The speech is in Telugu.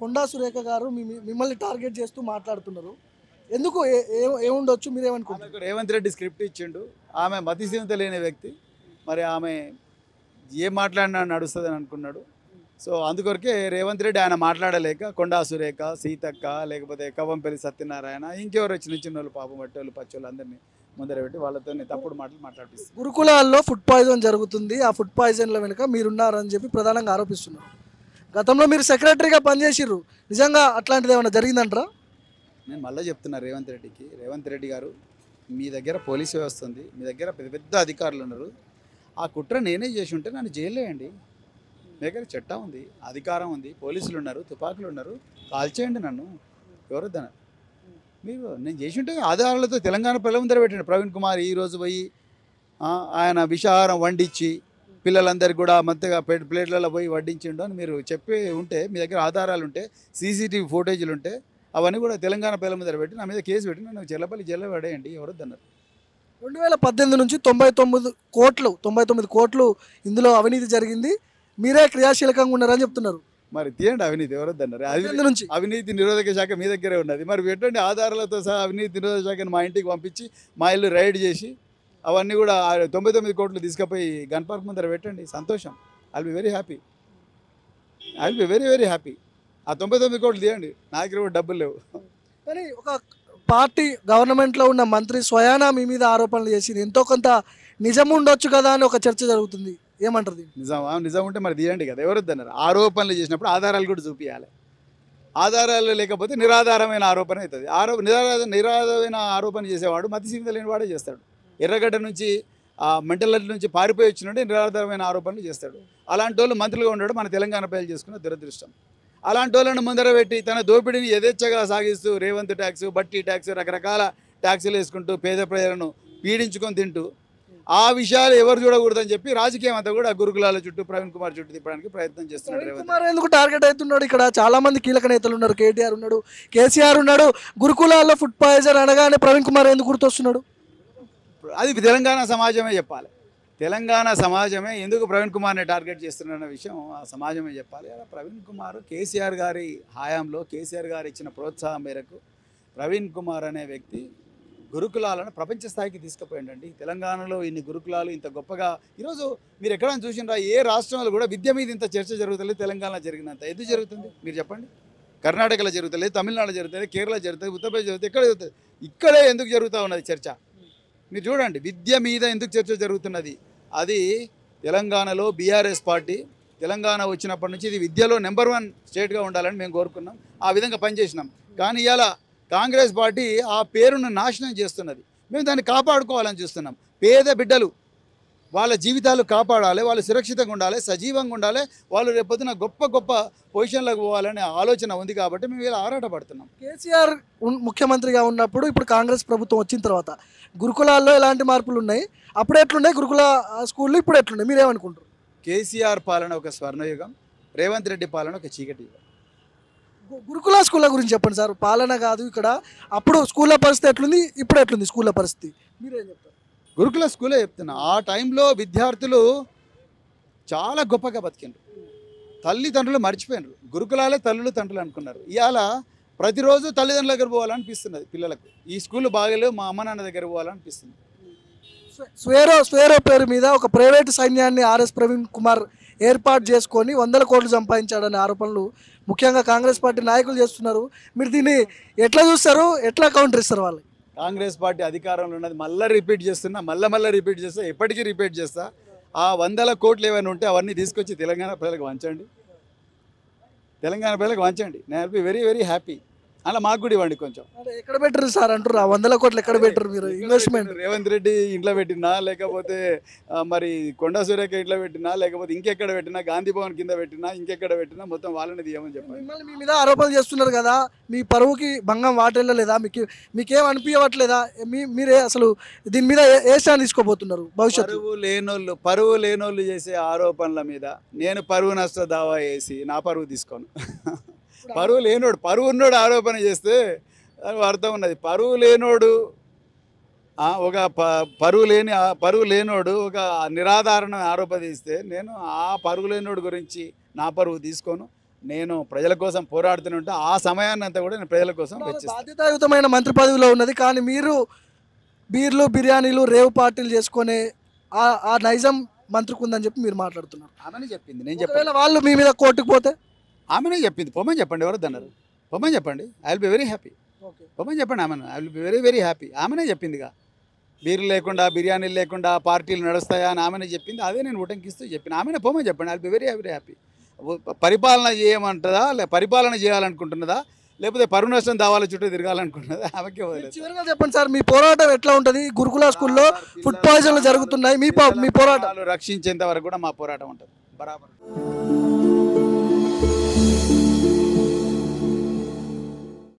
కొండా సురేఖ గారు మిమ్మల్ని టార్గెట్ చేస్తూ మాట్లాడుతున్నారు. ఎందుకు ఏముండొచ్చు మీరేమనుకుంటున్నారు? ఆమెకు రేవంత్ రెడ్డి స్క్రిప్ట్ ఇచ్చిండు. ఆమె మతిస్థిమిత లేని వ్యక్తి. మరి ఆమె ఏం మాట్లాడినా నడుస్తుందని అనుకున్నాడు. సో అందుకొరకే రేవంత్ రెడ్డి ఆయన మాట్లాడలేక కొండా సురేఖ, సీతక్క, లేకపోతే కవ్వంపల్లి సత్యనారాయణ, ఇంకెవరు చిన్న చిన్న వాళ్ళు పాపం పట్టేళ్ళు పచ్చోళ్ళు అందరినీ ముందర పెట్టి వాళ్ళతో తప్పుడు మాటలు మాట్లాడిస్తారు. గురుకులాల్లో ఫుడ్ పాయిజన్ జరుగుతుంది. ఆ ఫుడ్ పాయిజన్ల వెనుక మీరున్నారని చెప్పి ప్రధానంగా ఆరోపిస్తున్నారు. గతంలో మీరు సెక్రటరీగా పనిచేసిర్రు. నిజంగా అట్లాంటిది ఏమైనా జరిగిందంటారా? నేను మళ్ళీ చెప్తున్నా రేవంత్ రెడ్డి గారు, మీ దగ్గర పోలీసు వ్యవస్థ ఉంది, మీ దగ్గర పెద్ద పెద్ద అధికారులు ఉన్నారు. ఆ కుట్ర నేనే చేసి ఉంటే నన్ను జైల్లో వేయండి. మీ దగ్గర చట్టం ఉంది, అధికారం ఉంది, పోలీసులు ఉన్నారు, తుపాకులు ఉన్నారు, కాల్చేయండి నన్ను. ఎవరొద్దన మీరు నేను చేసి ఉంటే ఆధారాలతో తెలంగాణ ప్రజల ముందర పెట్టండి. ప్రవీణ్ కుమార్ ఈరోజు పోయి ఆయన విషాహారం వండించి పిల్లలందరికీ కూడా మంతగా ప్లేట్లలో పోయి వడ్డించిండు అని మీరు చెప్పి ఉంటే, మీ దగ్గర ఆధారాలు ఉంటే, సీసీటీవీ ఫోటేజీలు ఉంటే, అవన్నీ కూడా తెలంగాణ ప్రజల ముందర పెట్టి నా మీద కేసు పెట్టి నన్ను చెల్లపల్లి జైల్లో పడేయండి. ఎవరొద్దన్నారు. 2018 నుంచి 99 కోట్లు ఇందులో అవినీతి జరిగింది. మీరే క్రియాశీలకంగా ఉన్నారని చెప్తున్నారు. మరి తీయండి అవినీతి, ఎవరొద్దన్నారు. 18 నుంచి అవినీతి నిరోధక శాఖ మీ దగ్గరే ఉన్నది. మరి పెట్టండి ఆధారాలతో సహా అవినీతి నిరోధక శాఖను మా ఇంటికి పంపించి మా ఇల్లు రైడ్ చేసి అవన్నీ కూడా 99 కోట్లు తీసుకుపోయి గన్ పార్క్ ముందర పెట్టండి. సంతోషం. I'll be very happy. I'll be very very happy. ఆ 99 కోట్లు తీయండి, నా దగ్గర కూడా డబ్బులు లేవు. కానీ ఒక పార్టీ గవర్నమెంట్లో ఉన్న మంత్రి స్వయానా మీ మీద ఆరోపణలు చేసింది. ఎంతో కొంత నిజం ఉండొచ్చు కదా అని ఒక చర్చ జరుగుతుంది. ఏమంటారు దీన్ని? నిజం ఉంటే మరి తీయండి కదా, ఎవరొద్దన్నారు. ఆరోపణలు చేసినప్పుడు ఆధారాలు కూడా చూపించాలి. ఆధారాలు లేకపోతే నిరాధారమైన ఆరోపణ అవుతుంది. నిరాధారమైన ఆరోపణ చేసేవాడు మతిస్థిమిత లేని వాడే చేస్తాడు. ఎర్రగడ్డ నుంచి మెంటల్ నుంచి పారిపోయి వచ్చినట్టే నిరాధారమైన ఆరోపణలు చేస్తాడు. అలాంటి వాళ్ళు మంత్రులుగా ఉండడం మన తెలంగాణ ప్రజలు చేసుకున్న దురదృష్టం. అలాంటి వాళ్ళని ముందర పెట్టి తన దోపిడీని యథేచ్ఛగా సాగిస్తూ రేవంత్ ట్యాక్స్, బట్టి ట్యాక్స్, రకరకాల ట్యాక్సులు వేసుకుంటూ పేద ప్రజలను పీడించుకొని తింటూ ఆ విషయాలు ఎవరు చూడకూడదని చెప్పి రాజకీయం అంతా కూడా గురుకులాల చుట్టూ ప్రవీణ్ కుమార్ చుట్టూ తిప్పడానికి ప్రయత్నం చేస్తున్నాడు. ప్రవీణ్ కుమార్ ఎందుకు టార్గెట్ అవుతున్నాడు? ఇక్కడ చాలా మంది కీలక నేతలు ఉన్నారు. కేటీఆర్ ఉన్నాడు, కేసీఆర్ ఉన్నాడు. గురుకులాల్లో ఫుడ్ పాయిజన్ అనగానే ప్రవీణ్ కుమార్ ఎందుకు గుర్తొస్తున్నాడు? అది తెలంగాణ సమాజమే చెప్పాలి. తెలంగాణ సమాజమే ఎందుకు ప్రవీణ్ కుమార్ని టార్గెట్ చేస్తున్నారన్న విషయం ఆ సమాజమే చెప్పాలి. అలా ప్రవీణ్ కుమార్ కేసీఆర్ గారి హయాంలో కేసీఆర్ గారు ఇచ్చిన ప్రోత్సాహం మేరకు ప్రవీణ్ కుమార్ అనే వ్యక్తి గురుకులాలను ప్రపంచ స్థాయికి తీసుకుపోయిండండి. తెలంగాణలో ఇన్ని గురుకులాలు ఇంత గొప్పగా ఈరోజు మీరు ఎక్కడైనా చూసినరా? ఏ రాష్ట్రంలో కూడా విద్య మీద ఇంత చర్చ జరుగుతుంది తెలంగాణలో జరిగినంత ఎందుకు జరుగుతుంది మీరు చెప్పండి? కర్ణాటకలో జరుగుతుంది, తమిళనాడు జరుగుతుంది, కేరళ జరుగుతుంది, ఉత్తరప్రదేశ్ జరుగుతుంది, ఎక్కడ జరుగుతుంది? ఇక్కడే ఎందుకు జరుగుతూ ఉన్నది చర్చ? మీరు చూడండి, విద్య మీద ఎందుకు చర్చ జరుగుతున్నది? అది తెలంగాణలో బీఆర్ఎస్ పార్టీ తెలంగాణ వచ్చినప్పటి నుంచి ఇది విద్యలో నెంబర్ 1 స్టేట్గా ఉండాలని మేము కోరుకున్నాం. ఆ విధంగా పనిచేసినాం. కానీ ఇవాళ కాంగ్రెస్ పార్టీ ఆ పేరును నాశనం చేస్తున్నది. మేము దాన్ని కాపాడుకోవాలని చూస్తున్నాం. పేద బిడ్డలు వాళ్ళ జీవితాలు కాపాడాలి, వాళ్ళు సురక్షితంగా ఉండాలి, సజీవంగా ఉండాలి, వాళ్ళు రేపొద్దున గొప్ప గొప్ప పొజిషన్లకు పోవాలనే ఆలోచన ఉంది. కాబట్టి మేము ఇలా ఆరాటపడుతున్నాం. కేసీఆర్ ముఖ్యమంత్రిగా ఉన్నప్పుడు, ఇప్పుడు కాంగ్రెస్ ప్రభుత్వం వచ్చిన తర్వాత గురుకులాల్లో ఎలాంటి మార్పులు ఉన్నాయి? అప్పుడు ఎట్లున్నాయి గురుకుల స్కూళ్ళు, ఇప్పుడు ఎట్లున్నాయి? మీరేమనుకుంటారు? కేసీఆర్ పాలన ఒక స్వర్ణయుగం, రేవంత్ రెడ్డి పాలన ఒక చీకటి యుగం. గురుకుల స్కూళ్ళ గురించి చెప్పండి సార్. పాలన కాదు ఇక్కడ. అప్పుడు స్కూళ్ళ పరిస్థితి ఎట్లుంది, ఇప్పుడు ఎట్లుంది స్కూళ్ళ పరిస్థితి? మీరేం చెప్తారు? గురుకుల స్కూలే చెప్తున్నా. ఆ టైంలో విద్యార్థులు చాలా గొప్పగా బతికిండ్రు. తల్లిదండ్రులు మర్చిపోయినారు. గురుకులాలే తల్లులు తండ్రులు అనుకున్నారు. ఇవాళ ప్రతిరోజు తల్లిదండ్రుల దగ్గర పోవాలనిపిస్తున్నది పిల్లలకు. ఈ స్కూల్ బాగలేవు, మా అమ్మ నాన్న దగ్గర పోవాలనిపిస్తుంది. స్వేరో పేరు మీద ఒక ప్రైవేటు సైన్యాన్ని ఆర్ఎస్ ప్రవీణ్ కుమార్ ఏర్పాటు చేసుకొని 100 కోట్లు సంపాదించాడనే ఆరోపణలు ముఖ్యంగా కాంగ్రెస్ పార్టీ నాయకులు చేస్తున్నారు. మీరు దీన్ని ఎట్లా చూస్తారు? ఎట్లా కౌంటర్ ఇస్తారు వాళ్ళు? కాంగ్రెస్ పార్టీ అధికారంలో ఉన్నది. మళ్ళీ రిపీట్ చేస్తున్నా, మళ్ళీ రిపీట్ చేస్తా, ఎప్పటికీ రిపీట్ చేస్తా. ఆ 100 కోట్లు ఏమైనా ఉంటే అవన్నీ తీసుకొచ్చి తెలంగాణ ప్రజలకు వంచండి. తెలంగాణ ప్రజలకు వంచండి. నేను బి వెరీ వెరీ హ్యాపీ. అలా మాకు కూడా ఇవ్వండి కొంచెం. ఎక్కడ పెట్టరు సార్ అంటారు? 100 కోట్లు ఎక్కడ పెట్టరు మీరు? ఇన్వెస్ట్మెంట్ రేవంత్ రెడ్డి ఇంట్లో పెట్టినా, లేకపోతే మరి కొండా సురేఖ ఇంట్లో పెట్టినా, లేకపోతే ఇంకెక్కడ పెట్టినా, గాంధీ భవన్ కింద పెట్టినా, ఇంకెక్కడ పెట్టినా మొత్తం వాళ్ళని తీయమని చెప్పాలి. మిమ్మల్ని మీ మీద ఆరోపణలు చేస్తున్నారు కదా, మీ పరువుకి భంగం వాటిల్లలేదా? మీకేం అనిపించట్లేదా? మీరే అసలు దీని మీద ఏ స్టాండ్ తీసుకోబోతున్నారు భవిష్యత్తు? పరువు లేనోళ్ళు చేసే ఆరోపణల మీద నేను పరువు నష్ట దావా వేసి నా పరువు తీసుకోను. పరువు ఉన్నోడు ఆరోపణ చేస్తే అర్థం ఉన్నది. పరువు లేనోడు పరువు లేనోడు ఒక నిరాధారణ ఆరోపణ తీస్తే నేను ఆ పరువు లేనోడు గురించి నా పరువు తీసుకోను. నేను ప్రజల కోసం పోరాడుతూనే ఉంటా. ఆ సమయాన్ని అంతా కూడా నేను ప్రజల కోసం వెచ్చిస్తాను. బాధ్యతాయుతమైన మంత్రి పదవిలో ఉన్నది, కానీ మీరు బీర్లు బిర్యానీలు రేవు పార్టీలు చేసుకునే ఆ నైజం మంత్రికి ఉందని చెప్పి మీరు మాట్లాడుతున్నారు. ఆమెనే చెప్పింది, నేను చెప్పాను. ఒకవేళ వాళ్ళు మీ మీద కోర్టుకు పోతే ఆమెనే చెప్పింది, పొమ్మని చెప్పండి. ఎవరు అన్నారు? పొమ్మని చెప్పండి. I will be very happy. పొమ్మని చెప్పండి ఆమెను. I will be very very happy. ఆమెనే చెప్పిందిగా, బీర్లు లేకుండా బిర్యానీలు లేకుండా పార్టీలు నడుస్తాయా అని ఆమెనే చెప్పింది. అదే నేను ఉటంకిస్తూ చెప్పిన. ఆమెనే పొమ్మని చెప్పండి. I will be very very happy. పరిపాలన చేయమంటుందా, పరిపాలన చేయాలనుకుంటున్నదా, లేకపోతే పరువు నష్టం దావాల చుట్టూ తిరగాలనుకుంటున్నదా, ఆమెకే వదిలేదు. చివరిగా చెప్పండి సార్, మీ పోరాటం ఎట్లా ఉంటుంది? గురుకుల స్కూల్లో ఫుడ్ పాయిజన్లు జరుగుతున్నాయి, మీ పోరాటం రక్షించేంత వరకు కూడా మా పోరాటం ఉంటుంది బరాబర్.